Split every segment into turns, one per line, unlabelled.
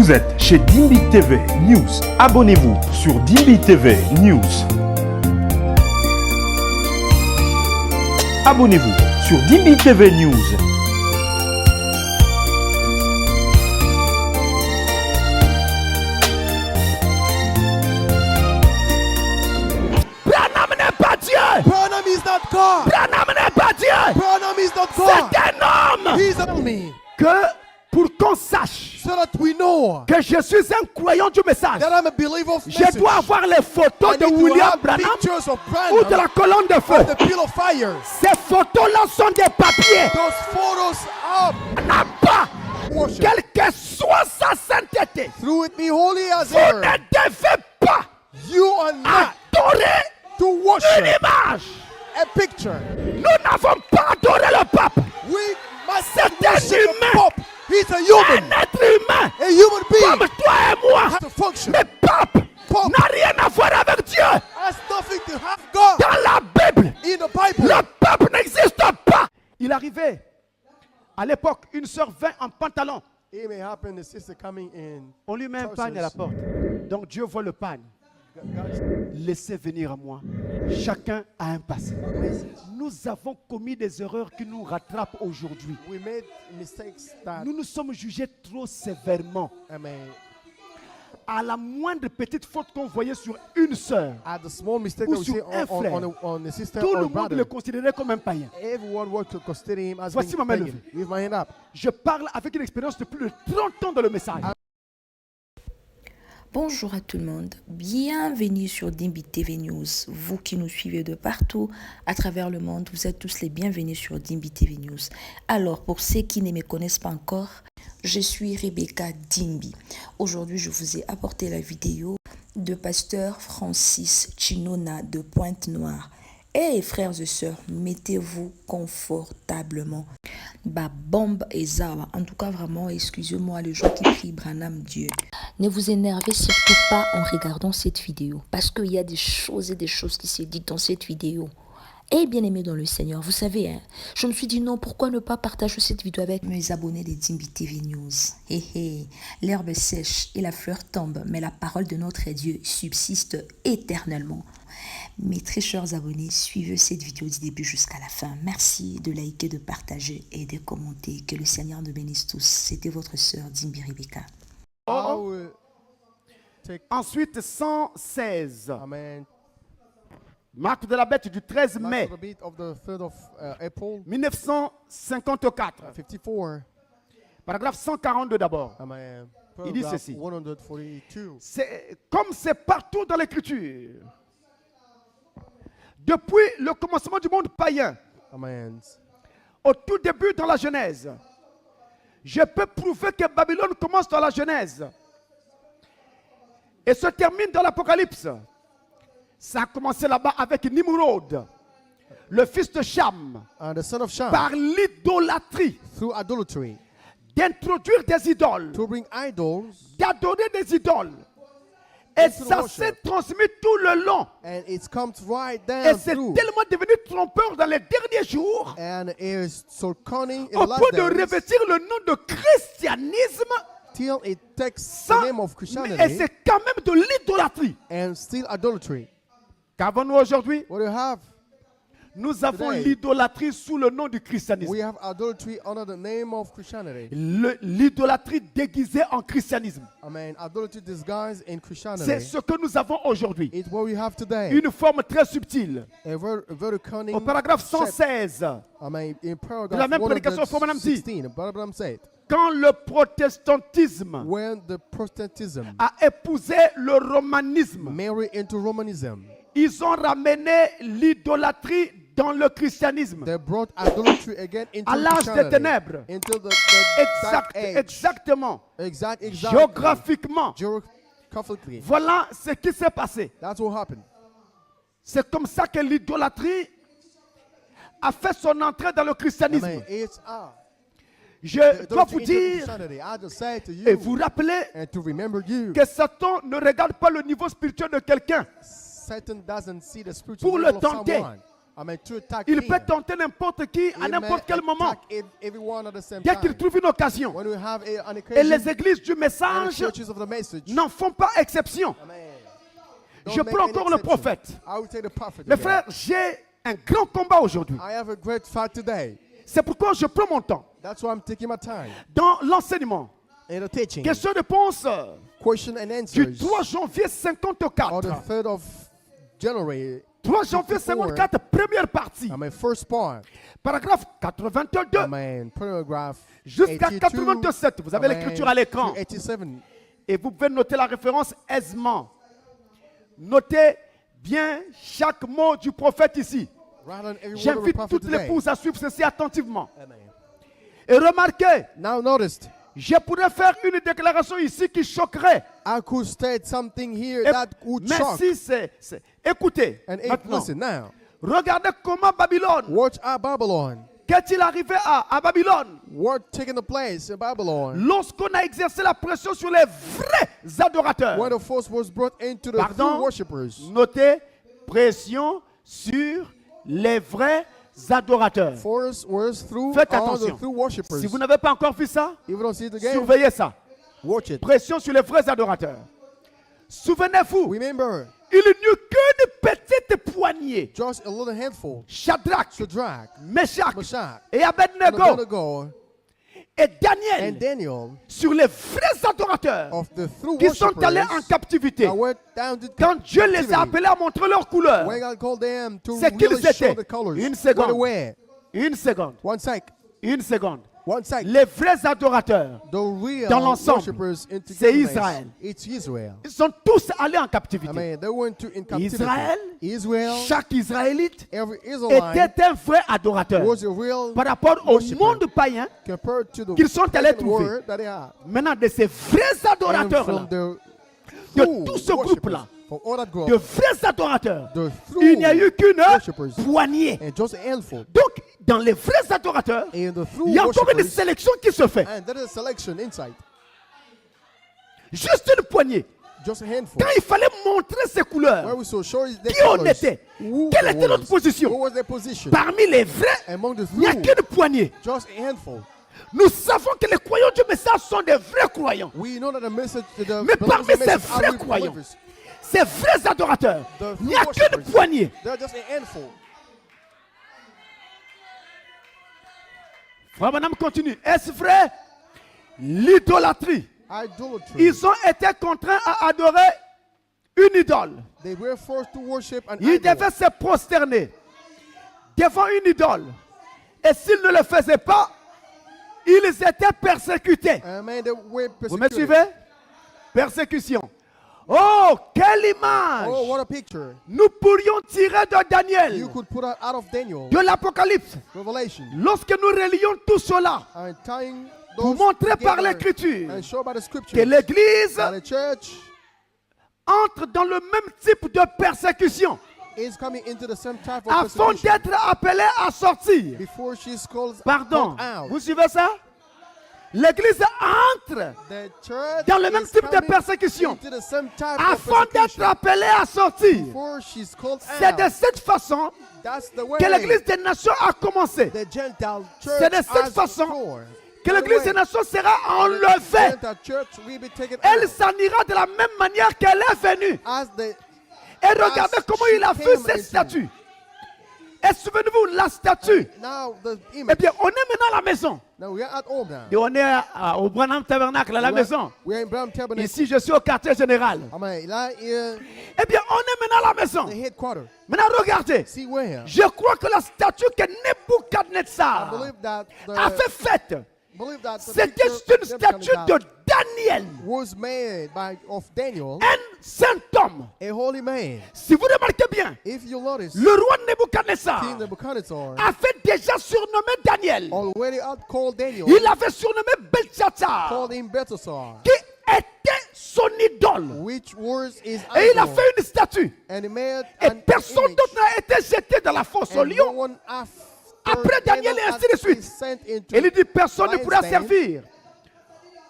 Vous êtes chez Dimbi TV News. Abonnez-vous sur Dimbi TV News. Abonnez-vous sur Dimbi TV News.
Branham n'est pas Dieu.
Branham is not God.
Branham n'est pas Dieu.
Branham is not God.
C'est un homme.
He's a me.
Que pour qu'on sache
So that we know
que je suis un croyant du message,
that I'm a believer of
je
message.
dois avoir les photos
I
de
need to
William
have
Branham
pictures of
ou de
Branham
la colonne de
of
feu.
the pillar of fire.
Ces photos-là sont des papiers.
Those photos of
N'a pas,
worship.
quelle que soit sa sainteté,
Through it be holy as
vous
ever.
ne devez pas
You are not
adorer
to
une
worship
image.
a picture.
Nous n'avons pas adoré le pape.
We must
C'est un
worship
humain.
the Pope. He's a
Un
human.
être humain
A human
comme
being
toi et moi.
has to function.
Le pape
Pope
n'a rien à voir avec Dieu.
has nothing to have God
Dans la Bible,
in the Bible.
le pape n'existe pas. Il arrivait à l'époque, une sœur vint en pantalon.
It may happen, the sister coming in.
On lui met un pagne à la porte. Donc Dieu voit le pagne. Laissez venir à moi. Chacun a un passé. Nous avons commis des erreurs qui nous rattrapent aujourd'hui.
We made mistakes that,
Nous nous sommes jugés trop sévèrement.
I mean,
À la moindre petite faute qu'on voyait sur une sœur,
at the small mistake
Ou
that we see
sur un frère.
on the sister
tout
or
le monde
brother,
le considérait comme un païen.
everyone wants to consider him as
Voici
being
ma main
pagan. With my hand up.
Je parle avec une expérience de plus de 30 ans dans le message.
Bonjour à tout le monde, bienvenue sur Dimbi TV News. Vous qui nous suivez de partout à travers le monde, vous êtes tous les bienvenus sur Dimbi TV News. Alors, pour ceux qui ne me connaissent pas encore, je suis Rebecca Dimbi. Aujourd'hui, je vous ai apporté la vidéo de pasteur Francis Chinona de Pointe-Noire. Et frères et sœurs, mettez-vous confortablement. Bah, bombe et zawa. En tout cas, vraiment, excusez-moi les gens qui prient Branham Dieu. Ne vous énervez surtout pas en regardant cette vidéo. Parce qu'il y a des choses et des choses qui se disent dans cette vidéo. Et bien aimé dans le Seigneur, vous savez, hein, je me suis dit non, pourquoi ne pas partager cette vidéo avec mes abonnés de Dimbi TV News. Hé hé, l'herbe sèche et la fleur tombe, mais la parole de notre Dieu subsiste éternellement. Mes très chers abonnés, suivez cette vidéo du début jusqu'à la fin. Merci de liker, de partager et de commenter. Que le Seigneur nous bénisse tous. C'était votre sœur Dimbi Rebecca.
I will take,
Ensuite, 116.
amen,
Marque de la bête du 13 mai
last bit of the 3rd of April,
1954.
54.
Paragraphe 142 d'abord.
Amen.
Il dit
Paragraph
ceci.
142.
Comme c'est partout dans l'Écriture. Depuis le commencement du monde païen,
Amen.
au tout début dans la Genèse, je peux prouver que Babylone commence dans la Genèse et se termine dans l'Apocalypse. Ça a commencé là-bas avec Nimrod, le fils de Cham,
And the son of Shem,
par l'idolâtrie,
through idolatry,
d'introduire des idoles,
to bring idols,
d'adorer des idoles. Et
Into the
ça
worship.
s'est transmis tout le long.
and it comes right
Et
down
c'est
through.
tellement devenu trompeur dans les derniers jours
And it is so cunning in
au
the last
point de
days
revêtir le nom de christianisme.
till it takes
Sans-
the name of
et
Christianity
c'est quand même de l'idolâtrie.
and still idolatry.
Qu'avons-nous aujourd'hui?
What do you have?
Nous avons
Today.
l'idolâtrie sous le nom du christianisme.
We have idolatry under the name of Christianity.
L'idolâtrie déguisée en christianisme.
I mean, idolatry disguised in
C'est
Christianity.
ce que nous avons aujourd'hui.
It's what we have today.
Une forme très subtile.
A very cunning
Au paragraphe
shape.
116,
I mean, in
De la
paragraph
même prédication, Frère Branham dit.
116, Branham said,
quand le protestantisme
when the Protestantism
a épousé le romanisme,
married into Romanism,
ils ont ramené l'idolâtrie dans le christianisme.
they brought idolatry again into
À l'âge des
Christianity,
ténèbres.
into the dark age.
Exactement.
Exactly.
Géographiquement.
Geographically.
Voilà ce qui s'est passé.
That's what happened.
C'est comme ça que l'idolâtrie a fait son entrée dans le
I
christianisme.
mean, it's
Je
the
dois
idolatry
vous
into
dire
Christianity. I just say to
et
you
vous rappeler
and to remember you,
que Satan ne regarde pas le niveau spirituel de quelqu'un
Satan doesn't see the
pour
spiritual
le
level of
tenter.
someone To attack
Il
him.
peut tenter n'importe qui à
He
n'importe
may
quel moment.
attack everyone at the same
Dès qu'il
time.
trouve une occasion.
When we have an
Et
occasion,
les églises du
and the
message
churches of the message,
n'en font pas exception.
Amen.
Je
Don't make
prends
any
encore le
exception.
prophète.
I will take the prophet
Mes
again.
frères, j'ai un grand combat aujourd'hui.
I have a great fight today.
C'est pourquoi je prends mon temps
That's why I'm taking my time
dans l'enseignement.
in the teaching.
Question-réponse
Question and
du
answers
3 janvier
on
54.
the 3rd of January.
3 janvier 54, première partie.
First part.
Paragraphe 82
Paragraph
jusqu'à
82,
87. Vous avez l'écriture à l'écran.
87.
Et vous pouvez noter la référence aisément. Notez bien chaque mot du prophète ici.
Write on every word of the
J'invite
prophet
toutes les
today.
épouses à suivre ceci attentivement.
Amen.
Et remarquez,
Now notice,
je pourrais faire une déclaration ici qui choquerait.
I could state something here
Et-
that would
mais
shock.
si écoutez,
And
maintenant,
listen now.
regardez comment Babylone,
Watch out Babylon.
qu'est-il arrivé à Babylone
What taking the place in Babylon
lorsqu'on a exercé la pression sur les vrais adorateurs.
when the force was brought into the
Pardon?
true worshippers.
Notez, pression sur les vrais adorateurs.
Force was through
Faites
all the
attention.
true worshippers.
Si vous n'avez pas encore vu ça,
If you don't see it again,
surveillez ça.
watch it.
Pression sur les vrais adorateurs. Souvenez-vous,
Remember,
il n'y eut qu'une petite poignée.
just a little handful.
Shadrach,
Shadrach,
Meshach
Meshach,
et
and
Abednego
Abednego,
et
and
Daniel
Daniel
sur les vrais adorateurs
of the true
qui sont allés en
worshippers
captivité.
that went down to
Quand Dieu les
captivity.
a appelés à montrer leur couleur,
When God called them to
c'est qu'ils
really show
étaient.
the colors.
Une
What
seconde.
they were.
une seconde,
One sec.
une seconde.
One sec.
Les vrais adorateurs,
The real
dans l'ensemble,
worshippers in
c'est
togetherness.
Israël.
It's Israel.
ils sont tous allés en captivité.
Amen. They went to in captivity.
Israël,
Israel,
chaque Israélite
every Israelite
était un vrai adorateur
was a real
par rapport au
worshipper
monde païen
compared to the
qu'ils sont allés
pagan
trouver.
word that they had.
Maintenant, de ces vrais
And
adorateurs-là,
from the
de
true
tout ce
worshippers,
groupe-là,
from all that group,
de vrais adorateurs,
the
il n'y a eu
true
qu'une
worshippers,
poignée.
and just a handful.
Donc, dans les vrais adorateurs,
And the true
il y a encore une
worshippers,
sélection qui se fait.
and there is a selection inside.
Juste une poignée.
Just a handful.
Quand il fallait montrer ses
Where
couleurs,
we saw show the
qui on
colors.
était?
Who
Quelle
they
était notre
was.
position?
What was their position?
parmi les vrais,
Among the
il n'y a
true,
qu'une poignée.
just a handful.
Nous savons que les croyants du message sont des vrais croyants.
We know that the message, the
Mais
believers
parmi
of the
ces
message are
vrais
real
croyants,
believers.
ces vrais adorateurs,
The
il n'y a
true
qu'une
worshippers,
poignée.
they're just a handful.
Frère Madame continue. Est-ce vrai? L'idolâtrie.
Idolatry.
Ils ont été contraints à adorer une idole.
They were forced to worship an
Ils
idol.
devaient se prosterner devant une idole. Et s'ils ne le faisaient pas, ils étaient persécutés.
Man, they were
Vous me
persecuted.
suivez? Persécution. Oh, quelle image!
Oh, what a picture.
Nous pourrions tirer de
You
Daniel,
could put out of Daniel,
de l'Apocalypse,
Revelation,
lorsque nous relions tout cela
and tying
pour
those
montrer par
together
l'Écriture
and show by the
que
scripture
l'Église
that the church
entre dans le même type de persécution
is coming into the same type of
afin
persecution
d'être appelée à sortir.
before she's called
Pardon,
out.
vous suivez ça? L'Église entre
The church
dans le même
is
type de
coming
persécution
into the same type of
afin d'être
persecution
appelée à sortir.
before she's called
C'est de
out.
cette façon
That's the way
que l'Église des nations a commencé.
the Gentile
C'est de
church
cette
has
façon
before.
Que
By the
l'Église
way,
des nations sera
the
enlevée.
Gentile church will be taken
Elle
out
s'en ira de la même manière qu'elle est venue.
as the
Et regardez comment il a fait cette statue. Et souvenez-vous, la statue.
now the
Eh
image.
bien, on est maintenant à la maison.
Now we are at home now.
Et on est au Branham Tabernacle, à la maison.
We are in Brown Tabernacle.
Ici, je suis au quartier général.
Amen. Là,
Eh bien, on est maintenant à la maison.
the headquarters.
Maintenant, regardez.
See where?
Je crois que la statue que
I
Nebuchadnezzar
believe that
a fait faite,
the
c'était
picture
une statue de Daniel,
was made of Daniel,
un saint homme.
a holy man.
Si vous remarquez bien,
If you notice,
le roi Nebuchadnezzar
King Nebuchadnezzar
avait déjà surnommé Daniel.
already had called Daniel,
Il avait surnommé Belshazzar,
called him Belshazzar,
qui était son idole.
which was his
Et il a
idol.
fait une statue.
And he made
Et
an
personne
image.
d'autre n'a été jeté dans la fosse au
And no
lion.
one after
Après Daniel et
had
ainsi de
been
suite.
sent into
Et il dit, personne ne
lion's
pourra
den.
servir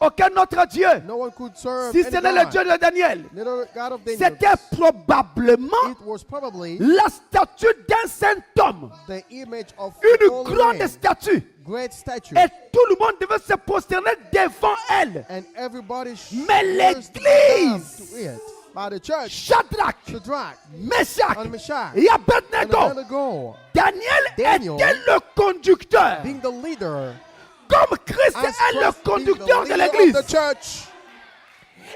aucun autre Dieu,
No one could serve
si ce
any
n'est le
God.
Dieu de Daniel,
Little God of Daniel.
c'était probablement
It was probably
la statue d'un saint homme.
the image of
Une
holy
grande
man.
statue.
Great statue.
Et tout le monde devait se prosterner devant elle.
And everybody
Mais
was
l'église,
to it by the church.
Shadrach,
Shadrach
Meshach
and Meshach
et
and
Abednego,
Abednego,
Daniel
Daniel,
était le conducteur.
being the leader,
Comme Christ
as
est le
Christ being
conducteur
the
de
leader of
l'église.
the church.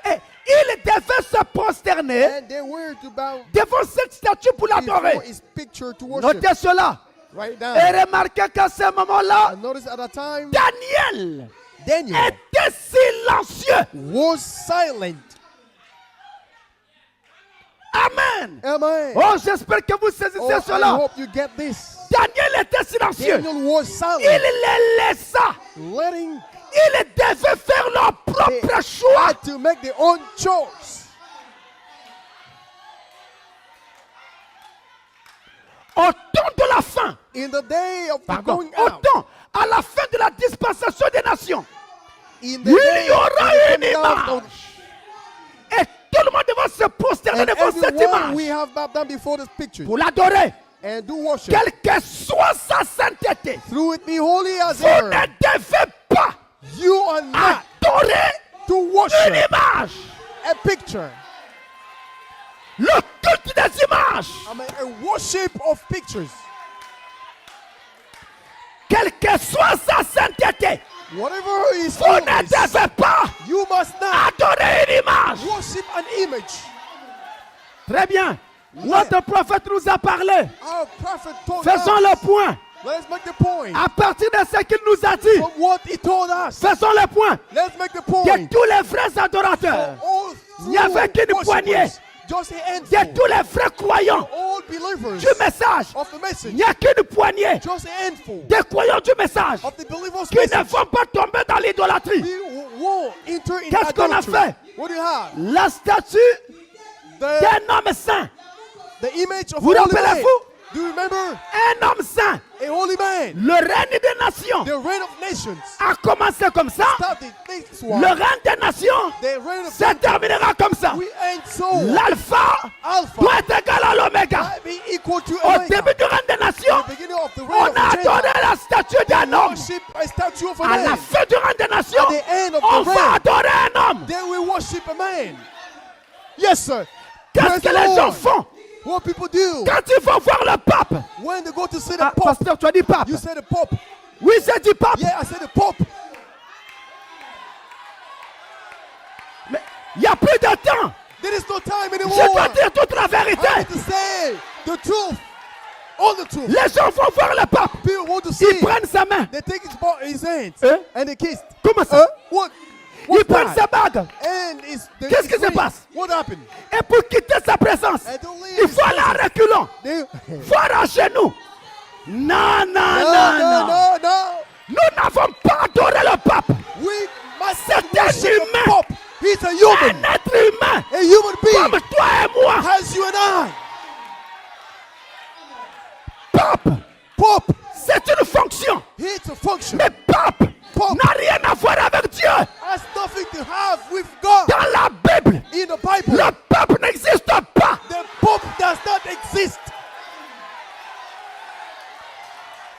Et il devait se prosterner
And they were to bow
devant cette statue pour
before
l'adorer.
his picture to worship.
Notez cela.
Right
Et
down.
remarquez qu'à ce moment-là,
And notice at that time,
Daniel
Daniel
était silencieux.
was silent.
Amen.
Amen.
Oh, j'espère que vous saisissez
Oh, I
cela.
hope you get this.
Daniel était silencieux.
Daniel was
Il
silent,
les laissa.
letting
Ils devaient faire leur
they
propre choix.
had to make their own choice.
Au temps de la fin,
In the day of the
pardon,
going
au
out,
temps, à la fin de la dispensation des nations,
in the
il
day
y aura
of the
une
coming out of-
image. Et tout le monde devra se prosterner
and
devant cette
everyone we
image
have bowed down before this picture
pour l'adorer.
and do worship.
Quelle que soit sa sainteté,
Through it be holy as
vous
ever.
ne devez pas
You are not
adorer
to
une
worship
image.
a picture.
Le culte des images,
I mean, a worship of pictures.
quelle que soit sa sainteté,
Whatever is
vous ne
holiness,
devez pas
you must not
adorer une image.
worship an image.
Très bien. Notre prophète nous a parlé.
Our prophet told
Faisons
us.
le point.
Let's make the point.
À partir de ce qu'il nous a dit,
From what he told us.
faisons le point.
Let's make the
De
point.
tous les vrais adorateurs,
All
il n'y avait qu'une
true
poignée.
worshippers, just a
de
handful.
tous les vrais croyants
All believers
du message,
of the
il
message,
n'y a qu'une poignée
just a handful
des croyants du message
of the believers'
qui ne
message.
vont pas tomber dans l'idolâtrie.
We won't enter in
Qu'est-ce qu'on a
idolatry.
fait?
What do you have?
La statue
The,
d'un homme saint,
the image of
Vous
a holy man.
rappelez-vous?
Do you remember?
un homme saint,
A holy man.
le règne des nations
The reign of nations
a commencé comme ça.
started this
Le
one.
règne des nations
The reign of
se terminera comme ça.
we ain't so.
L'alpha
Alpha
doit être égal à l'oméga.
be equal to
Au
Omega.
début du règne des nations,
The beginning of the reign
on
of
a
the
adoré
Gentiles.
la statue d'un homme.
Worship a statue of a
À la
man.
fin du règne des nations,
At the end of
on
the
va
reign.
adorer un homme.
Then we worship a man. Yes, sir.
Qu'est-ce
Praise
que
the
les gens
Lord.
font
What people do
quand ils vont voir le pape?
when they go to see the
Ah,
Pope.
pasteur, tu as dit pape.
You say the Pope.
Oui, j'ai dit pape.
Yeah, I said the Pope.
Mais il n'y a plus de temps.
There is no time
Je
anymore.
dois dire toute la vérité.
I need to say the truth. All the truth.
Les gens vont voir le pape.
People want to
Ils
see.
prennent sa main.
They take his hands
Hein?
and they kissed.
Comment ça?
What?
Ils
What's
prennent
that?
sa bague.
And it's the
Qu'est-ce qui se
ring.
passe?
What happened?
Et pour quitter sa présence,
And to leave
il
his
faut aller en reculant.
They,
Il faut aller à genoux. Non, non,
no,
non,
no,
non.
no, no.
Nous n'avons pas adoré le pape.
We must
C'est un
worship the
humain.
Pope. He's a human.
Un être humain.
A human
Comme
being.
toi et moi.
As you and I.
Pape,
Pope.
c'est une fonction.
It's a function.
Mais pape
Pope.
n'a rien à voir avec Dieu.
Has nothing to have with God.
Dans la Bible,
In the Bible,
le pape n'existe pas.
the Pope does not exist.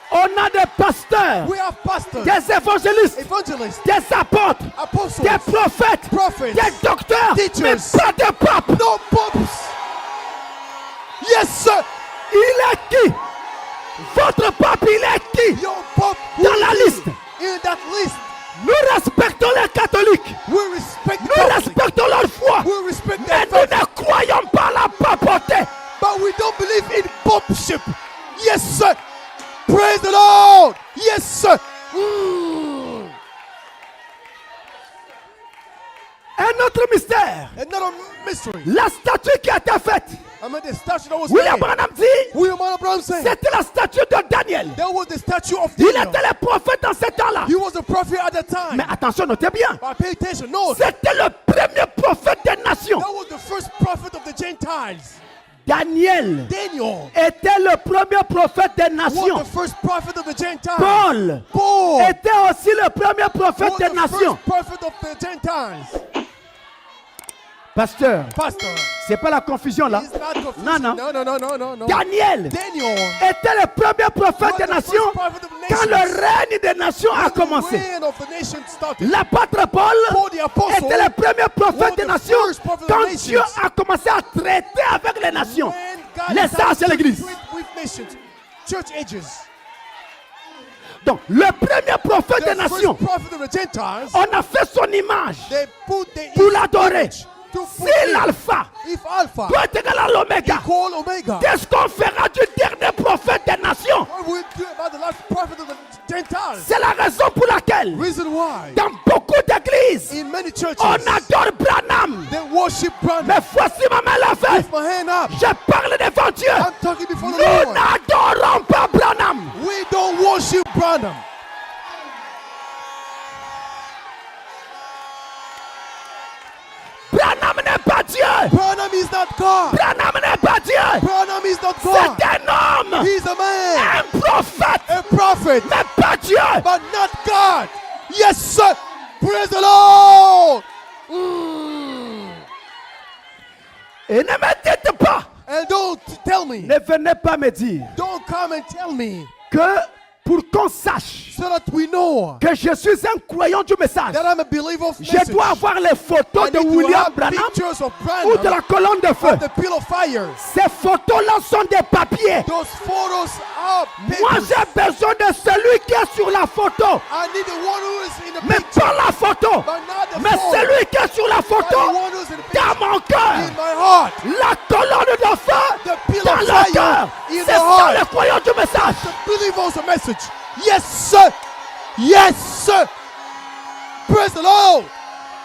On a des pasteurs,
We have pastors,
des évangélistes,
evangelists,
des apôtres,
apostles,
des prophètes,
prophets,
des docteurs,
teachers.
mais pas de pape.
no popes. Yes, sir.
Il est qui? Votre pape, il est qui?
Your Pope
Dans
will
la
be
liste.
in that list.
Nous respectons les catholiques.
We respect the
Nous
Catholic.
respectons leur foi.
We respect
Mais
their
nous
faith.
ne croyons pas à la papauté.
But we don't believe in popeship. Yes, sir. Praise the Lord. Yes, sir.
Un autre mystère.
Another mystery.
La statue qui a été faite.
I mean, the statue that was
William
made.
Branham dit,
William Abraham said
c'était la statue de Daniel.
that was the statue of
Il
Daniel.
était le prophète dans ce temps-là.
He was a prophet at the time.
Mais attention, notez bien.
But pay attention. No,
C'était le premier prophète des nations.
that was the first prophet of the Gentiles.
Daniel
Daniel
était le premier prophète des
was
nations.
the first prophet of the Gentiles.
Paul
Paul
était aussi le premier prophète
was
des
the
nations.
first prophet of the Gentiles.
Pasteur,
Pastor,
c'est pas la confusion là.
he's not confused.
Non, non.
No.
Daniel
Daniel
était le premier prophète
was
des
the
nations
first prophet of the
quand
nations.
le règne des nations a commencé.
The reign of the nation started.
L'apôtre Paul
Paul the apostle
était le premier prophète
was
des
the
nations
first prophet of the
quand
nations.
Dieu a commencé à traiter avec les nations.
When God
Les
decided
sages et
to
l'église.
treat with nations, church ages.
Donc, le premier prophète
The
des nations,
first prophet of the Gentiles,
on a fait son image
they put the
pour l'adorer.
image to
Si
put in.
l'alpha
If Alpha
doit être égal à l'oméga,
equal Omega,
qu'est-ce qu'on fera du dernier prophète des nations?
what will we do about the last prophet of the Gentiles?
C'est la raison pour laquelle,
Reason why
dans beaucoup d'églises,
in many churches
on adore Branham.
they worship Branham.
Mais voici ma main levée.
Lift my hand up.
Je parle devant Dieu.
I'm talking before the
Nous
Lord.
n'adorons pas Branham.
We don't worship Branham.
Branham n'est pas Dieu.
Branham is not God.
Branham n'est pas Dieu.
Branham is not God.
C'est un homme,
He's a man,
un prophète,
a prophet,
mais pas Dieu.
but not God. Yes, sir. Praise the Lord.
Et ne me dites pas,
And don't tell me,
ne venez pas me dire
don't come and tell me,
que pour qu'on sache
so that we know
que je suis un croyant du message,
that I'm a believer of
je
message.
dois avoir les photos
I
de
need to
William
have
Branham
pictures of
ou de
Branham,
la colonne de feu.
the pillar of fire.
Ces photos-là sont des papiers.
Those photos are
Moi,
papers.
j'ai besoin de celui qui est sur la photo,
I need the one who is in the
mais
picture,
pas la photo.
but not the
Mais
photo.
celui qui est sur la
But the
photo,
one who's in the picture.
dans mon cœur,
In my heart,
la colonne de feu,
the pillar
dans
of
le
fire
cœur.
in
C'est
the
ça
heart.
le croyant du message.
The believer's a message. Yes, sir. Yes, sir. Praise the Lord.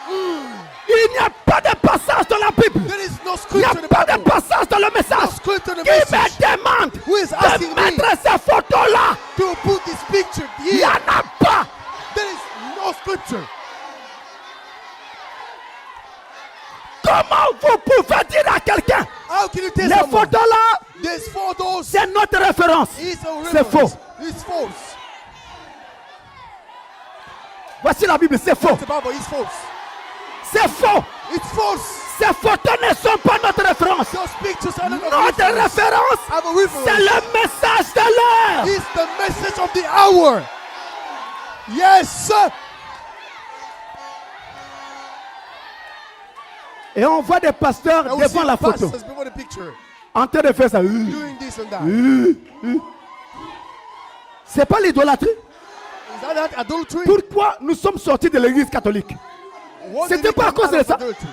Il n'y a pas de passage dans la Bible.
There is no
Il n'y a
scripture in the
pas de
Bible.
passage dans le
No
message
scripture in the
qui me
message
demande
Who is asking
de
me
mettre ces photos-là.
to put this picture
Il n'y
here.
en a pas.
There is no scripture.
Comment vous pouvez dire à quelqu'un,
How can you tell
les
someone
photos-là,
these photos
c'est notre référence?
is a
C'est faux.
reference? It's false.
Voici la Bible, c'est faux.
The Bible is false.
C'est faux.
It's false.
Ces photos ne sont pas notre référence.
Those pictures are not a
Notre
reference.
référence,
Have a
c'est
reference.
le message de l'heure.
It's the message of the hour. Yes, sir.
Et on voit des pasteurs
And we
devant
see
la photo,
pastors before the picture
en train de faire ça.
doing this and that.
C'est pas l'idolâtrie.
Is that adultery?
Pourquoi nous sommes sortis de l'église catholique?
What
C'était
did it
pas à
come
cause
out
de
of
ça.
adultery?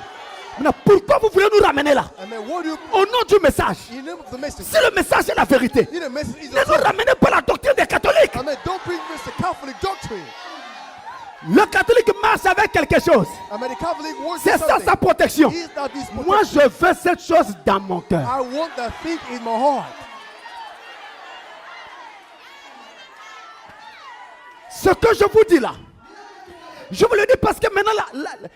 Maintenant, pourquoi vous voulez nous ramener là?
I mean, what do you,
Au nom du message.
in the name of the message,
Si le message est la vérité,
in the message is
ne
the
nous
truth.
ramenez pas la doctrine des catholiques.
I mean, don't bring this to Catholic doctrine.
Le catholique marche avec quelque chose.
I mean, the Catholic worship
C'est ça
something.
sa protection.
Is that this
Moi,
protection?
je veux cette chose dans mon cœur.
I want that thing in my heart.
Ce que je vous dis là, je vous le dis parce que maintenant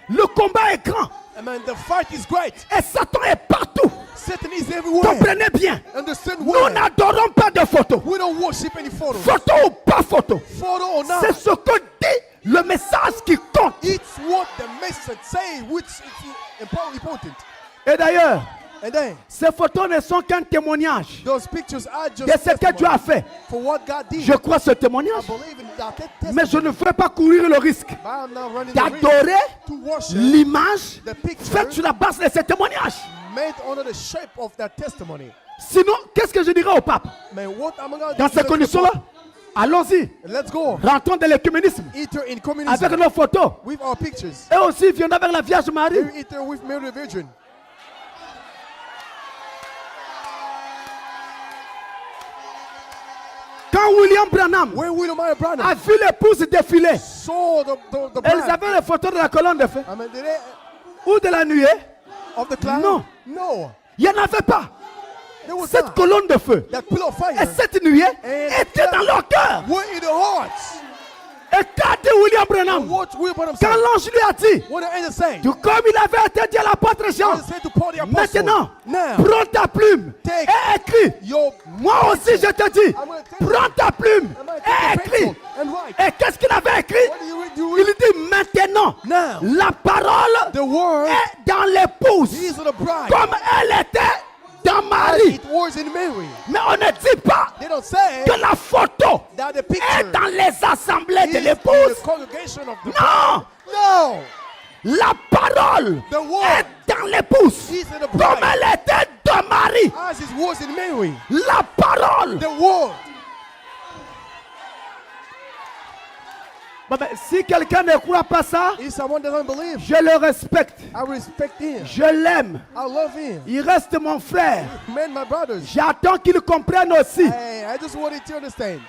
le combat est grand
I mean, the fight is great.
et Satan est partout.
Satan is everywhere.
Comprenez bien,
Understand
nous
why?
n'adorons pas de photos.
We don't worship any photos.
Photo ou pas photo,
Photo or not.
c'est ce que dit le message qui compte.
It's what the message says, which is important.
Et d'ailleurs,
And then,
ces photos ne sont qu'un témoignage
those pictures are just
de ce que Dieu a
testimony
fait.
for what God did.
Je crois ce
I
témoignage,
believe in that
mais je
testimony.
ne veux pas courir le risque
But I'm not running the risk
d'adorer
to worship
l'image
the picture
faite sur la base de ce témoignage.
made under the shape of that testimony.
Sinon, qu'est-ce que je dirais au pape?
Man, what am I going to
Dans ces conditions-là, allons-y,
Let's go.
rentrons dans l'écuménisme
Enter in communism
avec nos photos.
with our pictures.
Et aussi, viendrons avec la Vierge Marie.
Enter with Mary the Virgin.
Quand William Branham
When William Mary
a
Branham
vu l'épouse défiler,
saw the
elles
bride,
avaient les photos de la colonne de feu
I mean, did they,
ou de la nuée.
of the cloud?
No.
No.
Il n'y en avait pas.
There was
Cette
not.
colonne de feu
That pillar of fire
et cette nuée
And
étaient dans leur cœur.
were in the hearts.
Et qu'a dit William
And
Branham?
what William Branham
Quand
said,
l'ange lui a dit,
what the angel said,
tout comme il avait été dit à l'apôtre Jean,
he said to Paul the apostle,
maintenant,
now,
prends ta plume
take
et écris.
your
Moi aussi, je te dis,
I'm gonna take
prends ta plume
I'm gonna
et
take the
écris.
pencil and write.
Et qu'est-ce qu'il avait écrit?
What do you read? You
Il
read?
dit maintenant,
Now,
la parole
the word
est dans l'épouse,
is the bride.
comme elle était dans
As
Marie.
it was in Mary.
Mais on ne dit pas
They don't say
que la photo
that the
est
picture
dans les assemblées de
is in
l'épouse.
the congregation of the
Non,
No.
la parole
The word
est dans l'épouse,
is in the
comme
bride.
elle était dans Marie.
As it was in Mary.
La parole.
The word.
Bon, ben, si quelqu'un ne croit pas ça,
If someone doesn't believe,
je le respecte.
I respect him.
Je l'aime.
I love him.
Il reste mon frère.
Men, my brothers.
J'attends qu'il comprenne aussi.
Hey, I just wanted to understand.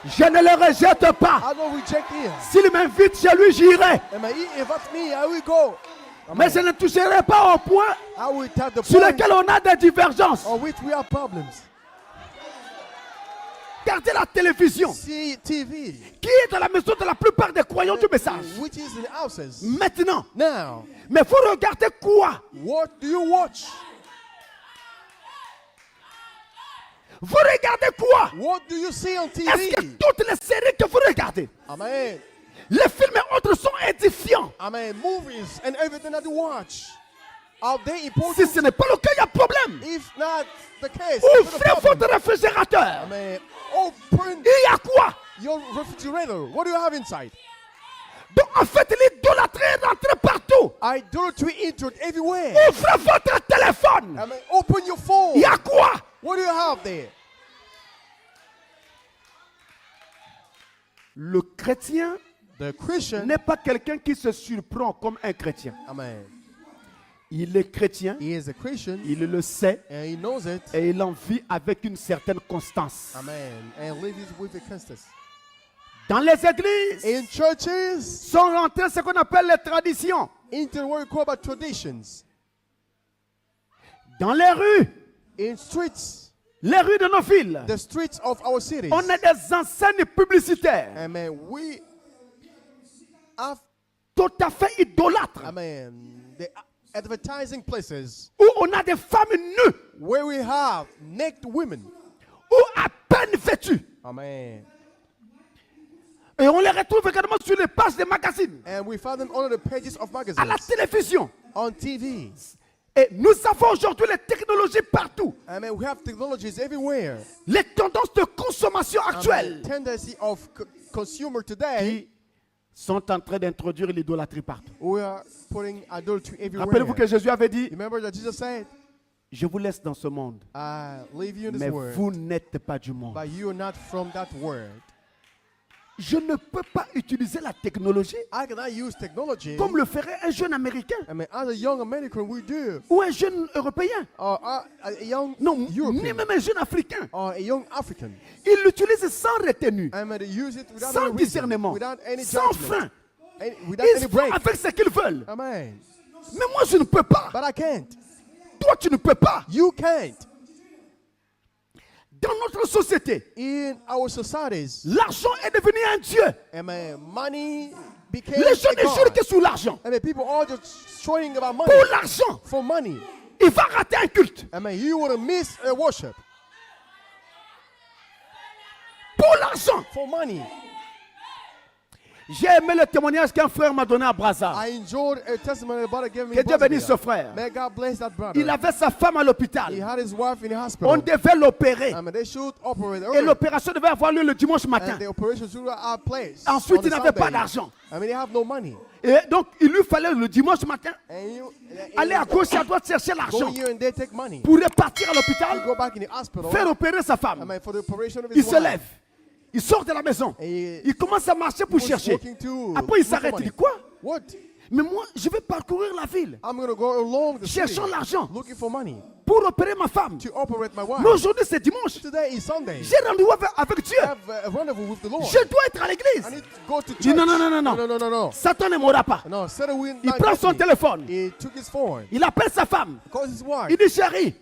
Je ne le rejette pas.
I don't reject him.
S'il m'invite chez lui, j'irai.
And he invites me, I will go.
Mais je ne toucherai pas au point
I will tap the
sur
point
lequel on a des divergences.
on which we have problems.
Regardez la télévision,
See TV,
qui est dans la maison de la plupart des croyants du message.
which is in the houses.
Maintenant.
Now,
Mais vous regardez quoi?
what do you watch?
Vous regardez quoi?
What do you see on
Est-ce que
TV?
toutes les séries que vous regardez,
Amen.
les films et autres sont édifiants?
Amen. Movies and everything that you watch, are they
Si
important?
ce n'est pas le cas, il y a problème.
If not the case, there's a
Ouvrez
problem.
votre réfrigérateur.
Amen. Open
Il y a quoi?
your refrigerator. What do you have inside?
Donc en fait, l'idolâtrie est rentrée partout.
Idolatry entered everywhere.
Ouvrez votre téléphone.
Amen. Open your phone.
Il y a quoi?
What do you have there?
Le chrétien
The Christian.
n'est pas quelqu'un qui se surprend comme un chrétien.
Amen.
Il est chrétien,
He is a Christian
il le sait
and he knows it.
et il en vit avec une certaine constance.
Amen. And lives with a constance.
Dans les églises,
In churches,
sont rentrées ce qu'on appelle les traditions.
into what we call about traditions.
Dans les rues,
In streets,
les rues de nos villes,
the streets of our cities.
on a des enseignes publicitaires
Amen. We have,
tout à fait idolâtres
amen, the advertising places
où on a des femmes nues
where we have naked women.
ou à peine vêtues.
Amen.
Et on les retrouve également sur les pages des magazines,
And we find them on the pages of
à
magazines,
la télévision.
on TV.
Et nous avons aujourd'hui les technologies partout.
Amen. We have technologies everywhere.
Les tendances de consommation
Amen.
actuelles
Tendency of consumer today,
qui sont en train d'introduire l'idolâtrie partout.
we are putting adultery everywhere.
Rappelez-vous que Jésus avait dit,
Remember that Jesus said,
je vous laisse dans ce monde,
I leave you in this
mais
world,
vous n'êtes pas du monde.
but you are not from that world.
Je ne peux pas utiliser la technologie
I cannot use technology.
comme le ferait un jeune Américain
I mean, as a young American, we do.
ou un jeune Européen.
Or a young
Non, ni
European.
même un jeune Africain.
Or a young African.
Il l'utilise sans retenue,
I mean, they use it without
sans
any reason,
discernement,
without any
sans
judgment,
frein.
without
Ils
any
font
break.
avec ce qu'ils veulent.
Amen.
Mais moi, je ne peux pas.
But I can't.
Toi, tu ne peux pas.
You can't.
Dans notre société,
In our societies,
l'argent est devenu un dieu.
amen, money became
Les gens
a
ne jurent
god.
que sur l'argent.
I mean, people are just throwing about money
Pour l'argent,
for money.
il va rater un culte.
I mean, you would miss a worship
Pour l'argent.
for money.
J'ai aimé le témoignage qu'un frère m'a donné à Brazza.
I enjoyed a testimony about it.
Que Dieu bénisse ce frère.
May God bless that brother.
Il avait sa femme à
He
l'hôpital.
had his wife in the
On
hospital.
devait l'opérer.
I mean, they should operate
Et
early.
l'opération devait avoir lieu le dimanche matin.
And the operation should have place.
Ensuite,
on
il
the
n'avait pas
Sunday.
d'argent.
I mean, they have no money.
Et donc, il lui fallait le dimanche matin
And you
aller à gauche et à droite chercher
go
l'argent
here and they take money.
pour repartir à
You
l'hôpital,
go back in the hospital.
faire opérer sa
I
femme.
mean, for the operation of his
Il se
wife.
lève. Il sort de la maison.
Et
Il commence à marcher pour
was
chercher.
walking to
Après, il
look for
s'arrête. Il
money.
dit quoi?
What?
Mais moi, je vais parcourir la ville.
I'm going to go along the city
Cherchons l'argent
looking for money
pour opérer ma femme.
to operate my wife.
Mais aujourd'hui, c'est dimanche.
Today is Sunday.
J'ai rendez-vous avec Dieu.
I have a rendezvous with the Lord.
Je dois être à
I
l'église.
need to go to
Il dit
church.
non, non, non, non,
No,
non.
no, no, no.
Satan ne m'aura pas.
No, Satan will
Il
not
prend
get
son
me.
téléphone.
He took his phone.
Il appelle sa femme.
Calls his wife.
Il dit chérie,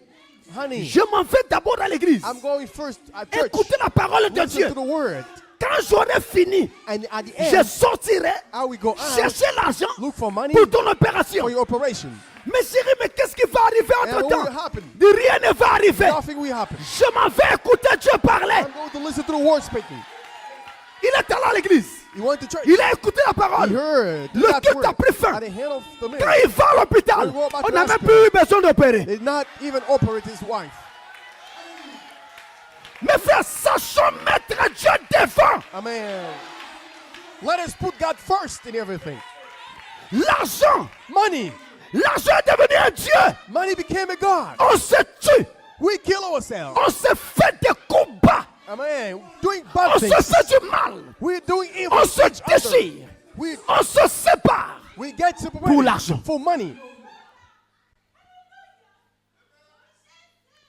Honey,
je m'en vais d'abord à l'église.
I'm going first at church.
Écoutez la parole de
Listen
Dieu.
to the word.
quand j'aurai fini,
And at the
je
end,
sortirai
I will go out,
chercher l'argent
look for money
pour ton opération.
for your operation.
Mais chérie, mais qu'est-ce qui va arriver
And what
entre-temps?
will happen?
Dis, rien ne va arriver.
Nothing will happen.
Je m'en vais écouter Dieu parler.
I'm going to listen to the word speaking.
Il est allé à l'église.
He went to church.
Il a écouté la
He
parole.
heard
Le
God's
culte a
word
pris fin.
at the hand of the man.
Quand il va à l'hôpital,
When we go back
on
to
n'a même
hospital.
plus eu besoin d'opérer.
Did not even operate his wife.
Mais frère, sachons mettre Dieu devant.
Amen. Let us put God first in everything.
L'argent,
Money.
l'argent est devenu un Dieu.
Money became a God.
On se tue.
We kill ourselves.
On se fait des combats.
Amen. Doing
On
bad
se
things.
fait du mal.
We're doing evil
On
to
se
each other.
déchire.
We
On se sépare.
get separated
Pour l'argent.
for money.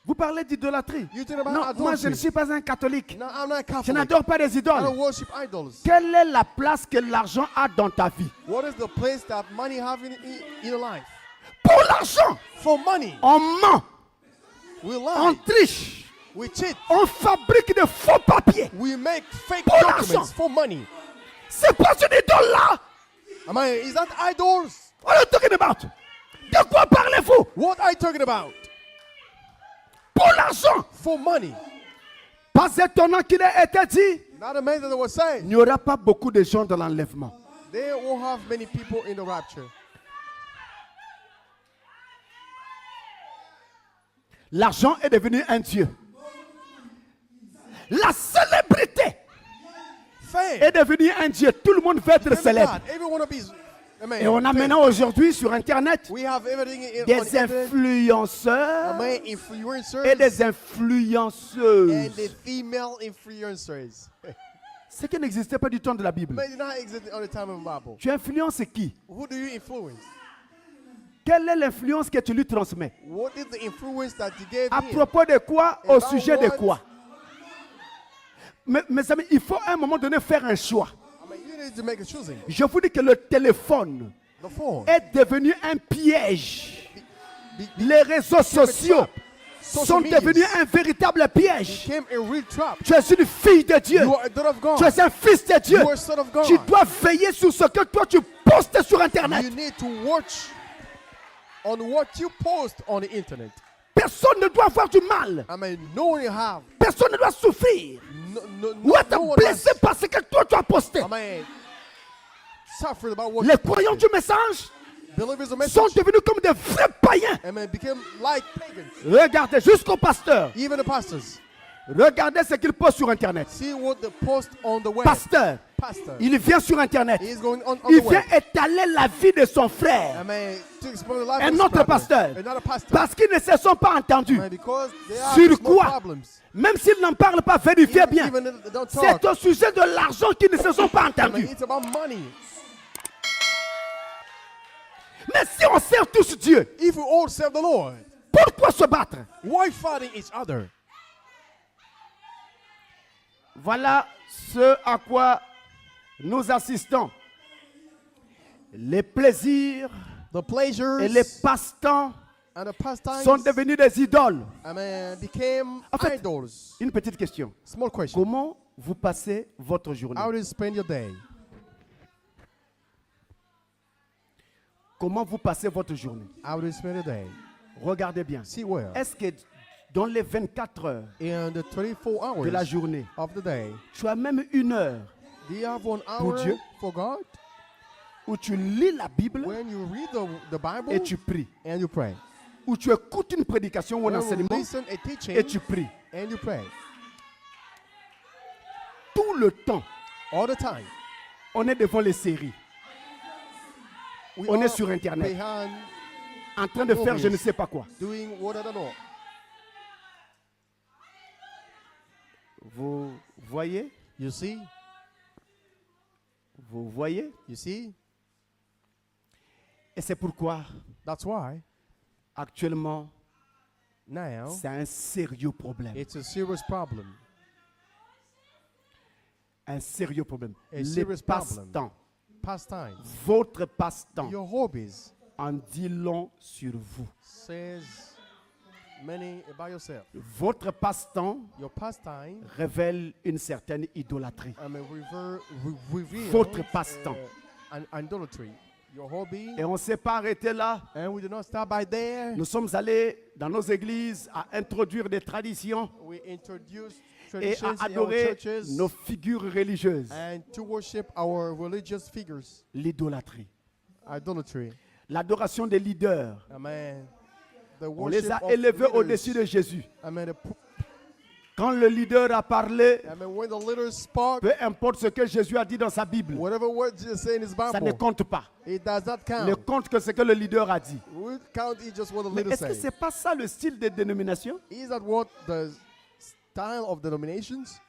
Vous parlez d'idolâtrie.
You think about
Non,
adultery.
moi je ne suis pas un catholique.
No, I'm not
Je
Catholic.
n'adore pas les
I don't
idoles.
worship idols.
Quelle est la place que l'argent a dans ta vie?
What is the place that money have in your life?
Pour l'argent,
For money,
on ment,
we
on
lie,
triche,
we cheat,
on fabrique de faux papiers.
we make fake
Pour
documents
l'argent.
for money.
C'est pas une idole là.
Is that idols?
What are you talking about? De quoi parlez-vous?
What are you talking about?
Pour l'argent.
For money.
Pas étonnant qu'il ait été dit,
Not amazing that they were saying.
il n'y aura pas beaucoup de gens dans l'enlèvement.
They won't have many people in the rapture.
L'argent est devenu un Dieu. La célébrité
Fame.
est devenue un Dieu. Tout le monde veut être célèbre.
God. Everyone will be. Amen.
Et on a
Fame.
maintenant aujourd'hui sur Internet
We have everything on
des
internet.
influenceurs
Amen. Influencers
et des
and
influenceuses.
the female influencers.
Ce qui n'existait pas du temps de la Bible.
But it did not exist at the time of the Bible.
Tu influences qui?
Who do you influence?
Quelle est l'influence que tu lui transmets?
What is the influence that you gave
À
him?
propos de quoi? Au
About
sujet de
what?
quoi? Mes amis, il faut à un moment donné faire un choix.
I mean, you need to make a choosing.
Je vous dis que le téléphone
The phone.
est devenu un piège.
Be-
Les réseaux sociaux
trap.
sont
Social medias
devenus un véritable piège.
became a real trap.
Tu es une fille de Dieu.
You are a daughter of God.
Tu es un fils de Dieu.
You are a son of God.
Tu dois veiller sur ce que toi tu postes sur Internet.
You need to watch on what you post on the internet.
Personne ne doit avoir du mal.
I mean, no one you have.
Personne ne doit souffrir. Ou être
No one
blessé
has.
parce que toi tu as posté.
I mean, suffered about what
Les
you
croyants
posted.
du message
Believers of
sont
message.
devenus comme des vrais païens.
I mean, became like pagans.
Regardez jusqu'au pasteur.
Even the pastors.
Regardez ce qu'il poste sur Internet.
See what they post on the web.
Pasteur,
Pastor.
il vient sur Internet.
He is going on
Il
the
vient
web.
étaler la vie de son
I
frère.
mean, to explain the life
Un
of his
autre
brother.
pasteur.
Another pastor.
Parce qu'ils ne se sont pas entendus.
I mean, because they have
Sur
small
quoi?
problems.
Même s'ils n'en parlent pas, vérifiez bien.
Even if they don't
C'est
talk.
au sujet de l'argent qu'ils ne se sont pas
I mean,
entendus.
it's about money.
Mais si on sert tous Dieu,
If we all serve the Lord,
pourquoi se battre?
why fighting each other?
Voilà ce à quoi nous assistons. Les plaisirs
The pleasures
et les passe-temps
and the pastimes,
sont devenus des idoles.
I mean, became
En fait,
idols.
Une petite question.
Small question.
Comment vous passez votre journée?
How do you spend your day?
Comment vous passez votre journée?
How do you spend your day?
Regardez bien.
See where?
Est-ce que dans les 24 heures
In the 24 hours
de la journée,
of the day,
tu as même une heure
do you have 1
Pour
hour
Dieu.
for God?
où tu lis la Bible
When you read the Bible
et tu pries?
and you pray.
Où tu écoutes une prédication ou un
When you
enseignement
listen a teaching
et tu pries?
and you pray.
Tout le temps,
All the time.
on est devant les séries,
We
On est
are
sur Internet.
behind
en train de faire je ne sais pas quoi.
doing what I don't know.
Vous voyez?
You see?
Vous voyez?
You see?
Et c'est pourquoi,
That's why
actuellement,
now
c'est un sérieux problème.
it's a serious problem.
Un sérieux problème.
A
Les
serious problem.
passe-temps,
Pastimes.
votre passe-temps,
Your hobbies
en dit long sur vous.
says many by yourself.
Votre passe-temps
Your pastime,
révèle une certaine idolâtrie.
reveal
Votre passe-temps.
an idolatry. Your hobby.
Et on ne s'est pas arrêté là.
And we do not stop by there.
Nous sommes allés dans nos églises à introduire des traditions
We introduce
et
traditions
à
in our
adorer
churches
nos figures religieuses.
and to worship our religious figures.
L'idolâtrie.
Idolatry.
L'adoration des leaders.
Amen. The
On les
worship
a
of
élevés
leaders.
au-dessus de Jésus.
Amen.
Quand le leader a parlé,
Amen. When the leader spoke,
peu importe ce que Jésus a dit dans sa Bible,
whatever word Jesus said in his
ça ne
Bible,
compte pas.
it does not
Ne
count.
compte que ce que le leader a dit.
We count it just what the
Mais
leader
est-ce que
said.
ce n'est pas ça le style des dénominations?
Is that what the style of denominations?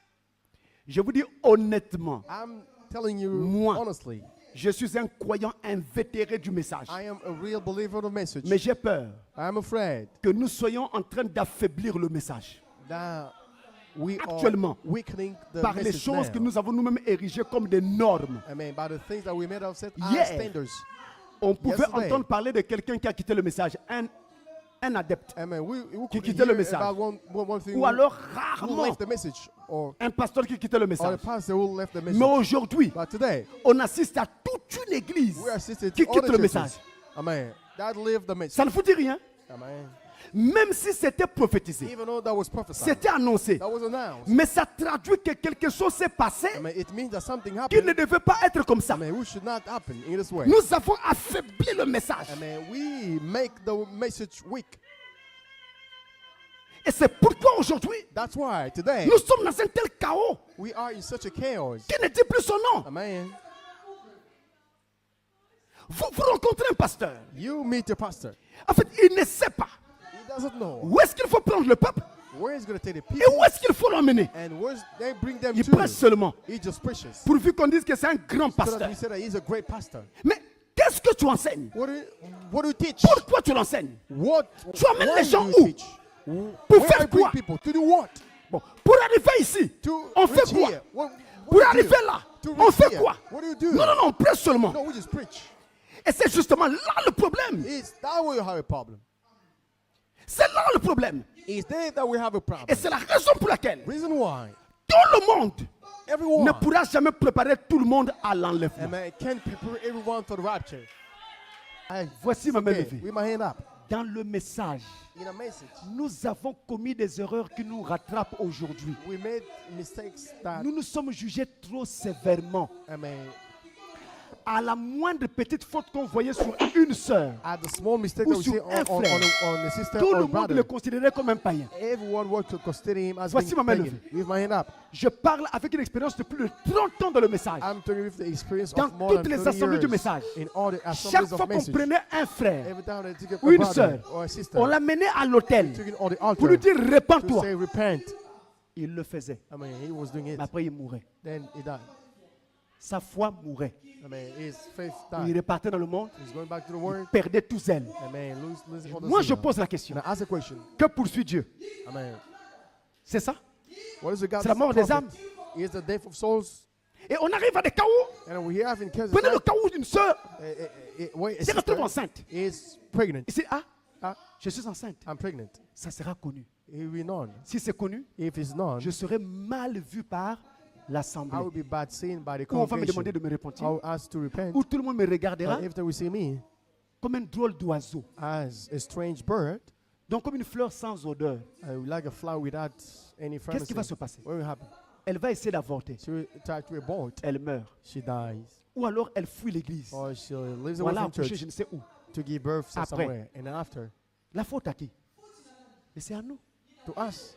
Je vous dis honnêtement,
I'm telling you
Moi.
honestly,
je suis un croyant invétéré du message.
I am a real believer of the message.
Mais j'ai peur
I'm afraid
que nous soyons en train d'affaiblir le message
that we
Actuellement,
are weakening the
par les
message
choses que
now.
nous avons nous-mêmes érigées comme des normes.
Amen. By the things that we made of set as
Hier,
standards.
On pouvait
Yesterday.
entendre parler de quelqu'un qui a quitté le message, un adepte,
Amen. We
Qui
could
quittait le
hear
message.
about one thing
ou alors
who
rarement
left the message or
un pasteur qui quittait le
the
message.
pastor who left the message.
Mais aujourd'hui,
But today,
on assiste à toute une église
we assisted
qui
to all
quitte
the
le
churches.
message.
Amen. That lived the message.
Ça ne vous dit rien.
Amen.
Même si c'était prophétisé,
Even though that was prophesied,
c'était annoncé,
that was announced.
mais ça traduit que quelque chose s'est passé
Amen. It means that something
qui ne
happened.
devait pas être comme ça.
Amen. Which should not happen in this way.
Nous avons affaibli le message.
Amen. We make the message weak.
Et c'est pourquoi aujourd'hui,
That's why today
nous sommes dans un tel chaos
we are in such a chaos.
qui ne dit plus son nom.
Amen.
Vous rencontrez un pasteur.
You meet your pastor.
En fait, il ne sait pas
He doesn't know
où est-ce qu'il faut prendre le peuple
where he's going to take the
et
people
où est-ce qu'il faut l'emmener.
and where they bring them
Il
to.
prêche seulement,
He just preaches.
pourvu qu'on dise que c'est un grand
So that
pasteur.
we say that he's a great pastor.
Mais qu'est-ce que tu enseignes?
What do you teach?
Pourquoi tu l'enseignes?
What?
Tu amènes
why
les gens
do you
où?
teach?
Pour
Where
faire
I bring
quoi?
people to do what?
Bon, pour arriver ici,
To
on fait
reach
quoi?
here. What
Pour
do you
arriver
do?
là,
To
on
reach
fait
here.
quoi?
What do you do?
Non, non, non, on prêche seulement.
No, we just preach.
Et c'est justement là le problème.
It's that way you have a problem.
C'est là le problème.
It's there that we have a problem.
Et c'est la raison pour laquelle
Reason why
tout le monde
everyone
ne pourra jamais préparer tout le monde à l'enlèvement.
Amen, can't prepare everyone for the rapture. Hey,
Voici ma main
okay,
levée.
with my hand up.
Dans le message,
In a message,
nous avons commis des erreurs qui nous rattrapent aujourd'hui.
we made mistakes that,
Nous nous sommes jugés trop sévèrement.
amen,
À la moindre petite faute qu'on voyait sur une sœur,
at the small mistake
ou
that we see
sur un
on
frère,
the sister
tout
or
le monde
brother,
le considérait comme un païen.
everyone wants to consider him as
Voici
being
ma main
pagan.
levée.
With my hand up.
Je parle avec une expérience de plus de 30 ans dans le message.
I'm talking with the experience
Dans
of more than
toutes les
30
assemblées du
years
message.
in all the
Chaque
assemblies
fois
of
qu'on
message.
prenait un frère
Every time they take
ou
a
une
brother
sœur,
or a sister,
on l'amenait à l'hôtel
took it on the
pour
altar
lui dire
to
répands-toi.
say repent.
Il le faisait.
I mean, he was doing it.
Mais après, il mourait.
Then he died.
Sa foi mourait.
I mean, his faith
Il
died.
repartait dans le monde,
He's going back to the world.
perdait tout zèle.
I mean, losing all the
Moi, je
zeal.
pose la question.
And I ask a question.
Que poursuit Dieu?
I mean,
C'est ça?
what is the God's
C'est la mort des
prophet?
âmes.
Is the death of souls.
Et on arrive à des chaos.
And we have in Kansas,
Prenez le chaos d'une sœur
wait, a
qui retrouve
sister
enceinte.
is pregnant.
Et c'est, ah,
Ah,
je suis enceinte.
I'm pregnant.
Ça sera connu.
It will be known.
Si c'est connu,
If it's known,
je serai mal vu par l'assemblée.
I will be bad seen by the
Ou on va me
congregation.
demander de me repentir.
I will ask to repent.
Ou tout le monde me regardera
And if they will see me
comme un drôle d'oiseau.
as a strange bird,
Donc comme une fleur sans odeur.
like a flower without any
Qu'est-ce qui va
fragrance,
se passer?
what will happen?
Elle va essayer d'avorter.
She will try to abort.
Elle meurt.
She dies.
Ou alors elle fuit l'église.
Or she lives away
Voilà,
from
accoucher,
church
je ne sais où.
to give birth
Après.
somewhere. And then after,
La faute à qui? Et c'est à nous.
to us,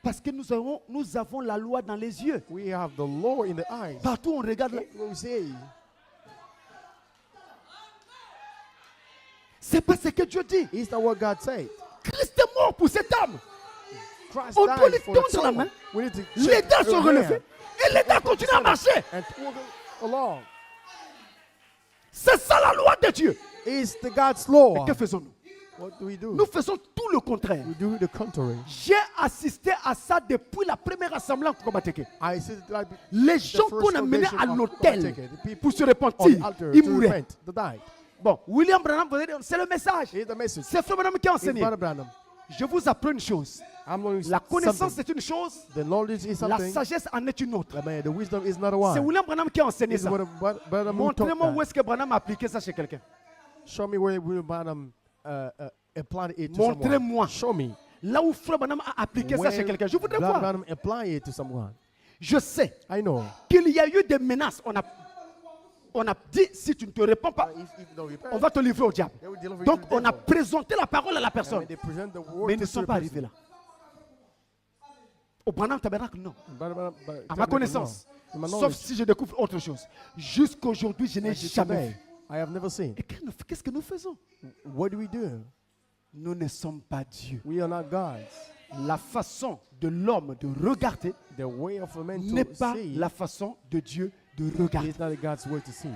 Parce que nous avons la loi dans les yeux.
we have the law in the eyes.
Partout on regarde.
What we say,
C'est pas ce que Dieu dit.
is that what God said?
Christ est mort pour cette âme.
Christ
On doit
died
lui
for the
tendre la
soul.
main.
We need to
Les
check
dents sont
her
relevées.
hand
Et les dents continuent à marcher.
and walk along.
C'est ça la loi de Dieu.
It's the God's law.
Et que faisons-nous?
What do we do?
Nous faisons tout le contraire.
We do the contrary.
J'ai assisté à ça depuis la première assemblée en Komateke.
I see like
Les
the
gens
first
qu'on a menés
congregation
à
of
l'hôtel
Komateke, the people
pour se
on the
repentir,
altar
ils
to
mouraient.
repent, they died.
Bon, William Branham, vous allez dire, c'est le message.
Here's the message.
C'est Frère Branham qui a
It's
enseigné.
Brother Branham.
Je vous apprends une chose.
I'm learning
La connaissance
something.
c'est une chose,
The knowledge is
la
something.
sagesse en est une autre.
But man, the wisdom is not a
C'est
one.
William Branham qui a enseigné
This is
ça.
what Branham who taught
Montrez-moi où
that.
est-ce que Branham a appliqué ça chez quelqu'un.
Show me where William Branham applied it to someone.
Montrez-moi.
Show me.
Là où Frère Branham a appliqué ça chez
Where
quelqu'un. Je voudrais voir.
Branham apply it to someone.
Je sais
I know.
qu'il y a eu des menaces. On a dit, si tu ne te réponds pas,
If you don't repent,
on va te livrer au diable.
they will deliver you
Donc
to the
on a
devil.
présenté la parole à la
And
personne.
when they present the word
Mais ils
to
ne sont
the
pas
person,
arrivés là. Au Branham Tabernacle, non. À ma
no.
connaissance.
In my
Sauf
knowledge,
si je découvre autre chose. Jusqu'aujourd'hui, je n'ai
until
jamais
today,
vu.
I have never seen.
Et qu'est-ce que nous faisons?
What do we do?
Nous ne sommes pas Dieu.
We are not gods.
La façon de l'homme de regarder
The way of a man
n'est
to
pas
see
la façon de Dieu de regarder.
is not a God's way to see.